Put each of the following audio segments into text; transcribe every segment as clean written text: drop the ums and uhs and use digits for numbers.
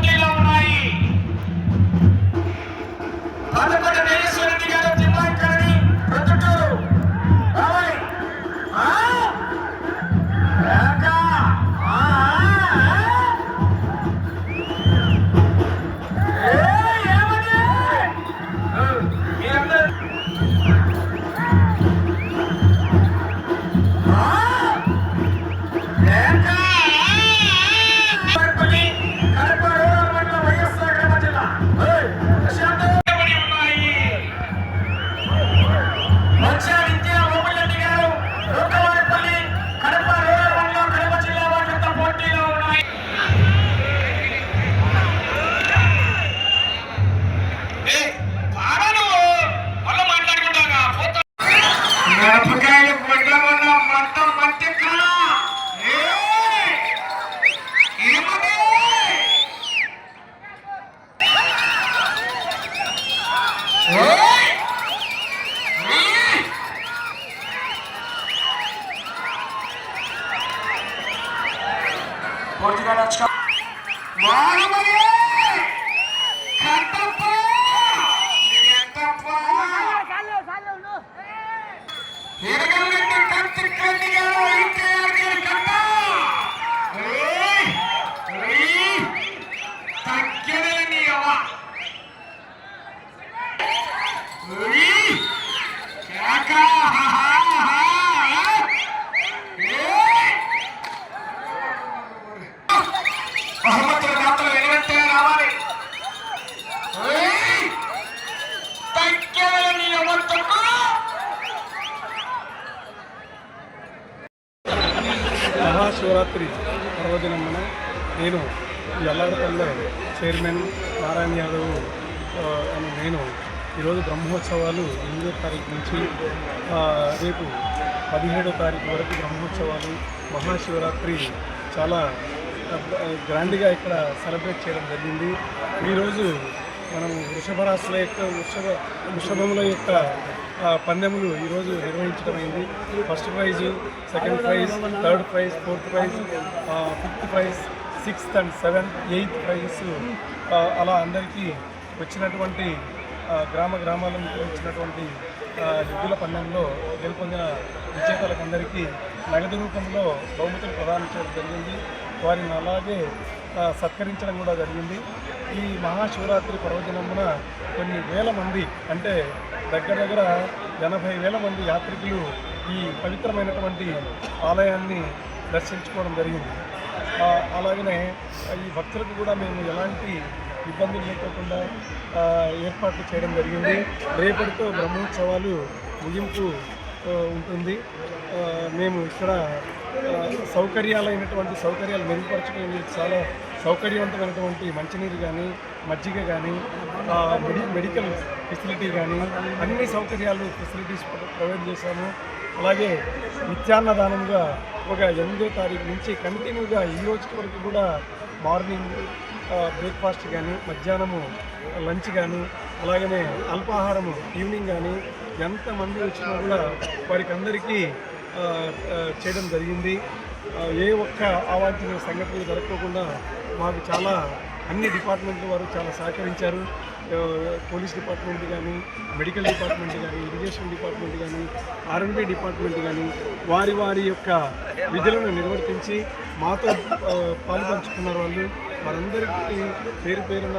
పోటీలో ఉన్నాయి. ఆలపల్లి దేవేశ్వరరెడ్డి గారు జిల్లాకరణి ప్రొద్దుటూరు రావాలి. మహాశివరాత్రి పర్వదినమున నేను ఎల్లాడపల్లె చైర్మన్ నారాయణ యాదవ్ అని నేను ఈరోజు బ్రహ్మోత్సవాలు 8వ తారీఖు నుంచి రేపు 17వ తారీఖు వరకు బ్రహ్మోత్సవాలు మహాశివరాత్రి చాలా గ్రాండ్గా ఇక్కడ సెలబ్రేట్ చేయడం జరిగింది. ఈరోజు మనం వృషభరాశుల యొక్క వృషభముల యొక్క పందెములు ఈరోజు నిర్వహించడమైంది. First prize, second prize, third prize, fourth prize, fifth prize, 6th and 7th, 8th prizes అలా అందరికీ వచ్చినటువంటి గ్రామాల నుంచి వచ్చినటువంటి ఎద్దుల పందెంలో గెలుపొందిన విజేతలకందరికీ నగదు రూపంలో బహుమతులు ప్రదానం చేయడం జరిగింది. వారిని అలాగే సత్కరించడం కూడా జరిగింది. ఈ మహాశివరాత్రి పర్వదినమున కొన్ని వేల మంది, అంటే దగ్గర 80,000 మంది యాత్రికులు ఈ పవిత్రమైనటువంటి ఆలయాన్ని దర్శించుకోవడం జరిగింది. అలాగనే ఈ భక్తులకు కూడా మేము ఎలాంటి ఇబ్బందులు లేకోకుండా ఏర్పాట్లు చేయడం జరిగింది. రేపటితో బ్రహ్మోత్సవాలు ముగింపు ఉంటుంది. మేము ఇక్కడ సౌకర్యాలు మెరుగుపరచుకునే చాలా సౌకర్యవంతమైనటువంటి మంచినీరు కానీ, మజ్జిగ కానీ, మెడికల్ ఫెసిలిటీ కానీ అన్ని ఫెసిలిటీస్ ప్రొవైడ్ చేశాము. అలాగే నిత్యాన్నదానంగా ఒక 8వ తారీఖు నుంచి కంటిన్యూగా ఈ రోజు వరకు కూడా మార్నింగ్ బ్రేక్ఫాస్ట్ కానీ, మధ్యాహ్నము లంచ్ కానీ, అలాగనే అల్పాహారము ఈవినింగ్ కానీ ఎంతమంది వచ్చినా కూడా వారికి అందరికీ చేయడం జరిగింది. ఏ ఒక్క అవాంఛనీయ సంఘటనలు జరగకుండా మాకు చాలా అన్ని డిపార్ట్మెంట్ల వారు చాలా సహకరించారు. పోలీస్ డిపార్ట్మెంట్ కానీ, మెడికల్ డిపార్ట్మెంట్ కానీ, ఇరిగేషన్ డిపార్ట్మెంట్ కానీ, R&B డిపార్ట్మెంట్ కానీ వారి యొక్క విధులను నిర్వర్తించి మాతో పాల్పంచుకున్నారు. వారందరికీ పేరున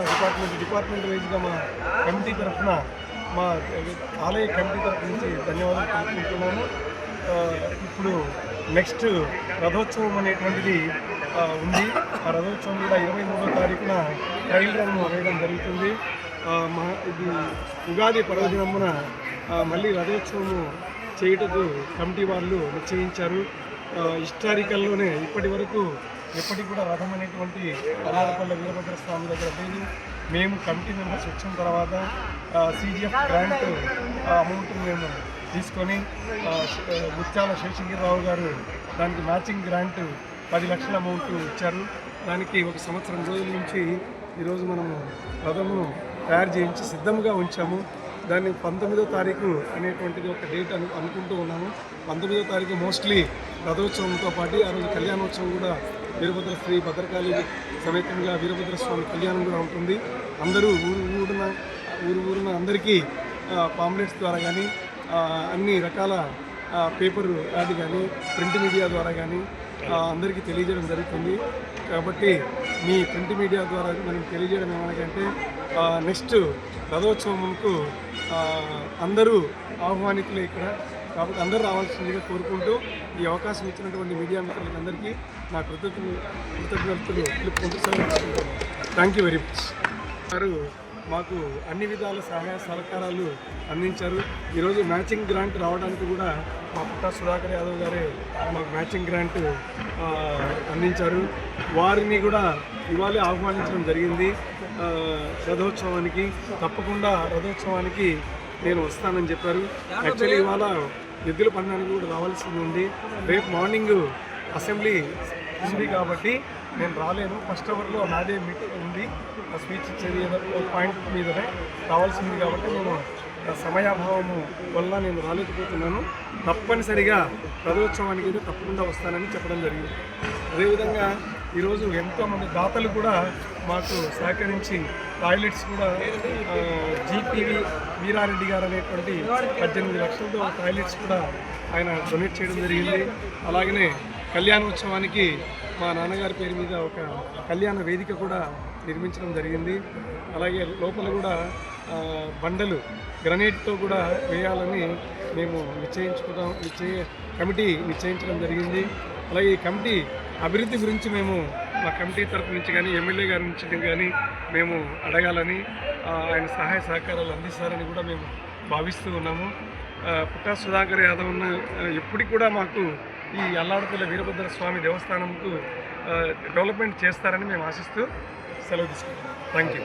డిపార్ట్మెంట్ వైజ్గా మా కమిటీ తరఫున, మా ఆలయ కమిటీ తరఫు నుంచి ధన్యవాదాలు తెలుపుకుంటున్నాను. ఇప్పుడు నెక్స్ట్ రథోత్సవం అనేటువంటిది ఉంది. ఆ రథోత్సవం కూడా 23వ తారీఖున ట్రయల్ రన్ వేయడం జరుగుతుంది. ఇది ఉగాది పర్వదినమున మళ్ళీ రథోత్సవము చేయుటకు కమిటీ వాళ్ళు నిశ్చయించారు. హిస్టారికల్లోనే ఇప్పటి వరకు ఎప్పటికి కూడా రథం అనేటువంటి అల్లాడపల్లె వీరభద్ర స్వామి దగ్గర లేదు. మేము కమిటీ మెంబర్స్ వచ్చిన తర్వాత CGF గ్రాంట్ అమౌంట్ మేము తీసుకొని ముత్యాల శేషగిరిరావు గారు దానికి మ్యాచింగ్ గ్రాంట్ 10 లక్షల అమౌంట్ ఇచ్చారు. దానికి 1 సంవత్సరం రోజుల నుంచి ఈరోజు మనము రథమును తయారు చేయించి సిద్ధంగా ఉంచాము. దాన్ని 19వ తారీఖు అనేటువంటిది ఒక డేట్ అనుకుంటూ ఉన్నాము. 19వ తారీఖు మోస్ట్లీ రథోత్సవంతో పాటు ఆ రోజు కళ్యాణోత్సవం కూడా వీరభద్ర శ్రీ భద్రకాళి సమేతంగా వీరభద్ర స్వామి కళ్యాణం కూడా ఉంటుంది. అందరూ ఊరున అందరికీ పాంప్లెట్స్ ద్వారా కానీ అన్ని రకాల పేపర్ యాడ్ కానీ ప్రింట్ మీడియా ద్వారా కానీ అందరికీ తెలియజేయడం జరుగుతుంది. కాబట్టి మీ ప్రింట్ మీడియా ద్వారా మనం తెలియజేయడం ఏమనకంటే నెక్స్ట్ రథోత్సవంకు అందరూ ఆహ్వానితులే ఇక్కడ. కాబట్టి అందరూ రావాల్సిందిగా కోరుకుంటూ ఈ అవకాశం ఇచ్చినటువంటి మీడియా మిత్రులందరికీ నా కృతజ్ఞతలు తెలుపుకుంటూ సెలవు. Thank you very much. వారు మాకు అన్ని విధాల సహాయ సహకారాలు అందించారు. ఈరోజు మ్యాచింగ్ గ్రాంట్ రావడానికి కూడా మా పుట్టా సుధాకర్ యాదవ్ గారే మాకు మ్యాచింగ్ గ్రాంట్ అందించారు. వారిని కూడా ఇవాళ ఆహ్వానించడం జరిగింది రథోత్సవానికి. తప్పకుండా రథోత్సవానికి నేను వస్తానని చెప్పారు. యాక్చువల్లీ ఇవాళ ఎద్దుల పందానికి కూడా రావాల్సింది ఉంది. రేపు మార్నింగ్ అసెంబ్లీ ఉంది కాబట్టి నేను రాలేను. ఫస్ట్ అవర్లో నాదే మీటింగ్ ఉంది. ఆ స్పీచ్ ఇచ్చేది ఏదో పాయింట్ మీదనే రావాల్సింది కాబట్టి నేను సమయాభావము వల్ల నేను రాలేకపోతున్నాను. తప్పనిసరిగా రథోత్సవానికి అయితే తప్పకుండా వస్తానని చెప్పడం జరిగింది. అదేవిధంగా ఈరోజు ఎంతోమంది దాతలు కూడా మాకు సహకరించి టాయిలెట్స్ కూడా జీపీవి వీరారెడ్డి గారు అనేటువంటి 18 లక్షలతో టాయిలెట్స్ కూడా ఆయన డొనేట్ చేయడం జరిగింది. అలాగనే కళ్యాణోత్సవానికి మా నాన్నగారి పేరు మీద ఒక కళ్యాణ వేదిక కూడా నిర్మించడం జరిగింది. అలాగే లోపల కూడా బండలు గ్రనైట్తో కూడా వేయాలని మేము కమిటీ నిశ్చయించడం జరిగింది. అలాగే ఈ కమిటీ అభివృద్ధి గురించి మేము మా కమిటీ తరఫు నుంచి కానీ ఎమ్మెల్యే గారి నుంచి కానీ మేము అడగాలని ఆయన సహాయ సహకారాలు అందిస్తారని కూడా మేము భావిస్తూ ఉన్నాము. పుట్టా సుధాకర్ యాదవ్ ఎప్పటికి కూడా మాకు ఈ అల్లాడపల్లి వీరభద్ర స్వామి దేవస్థానంకు డెవలప్మెంట్ చేస్తారని మేము ఆశిస్తూ సెలవు తీసుకుంటాం. Thank you.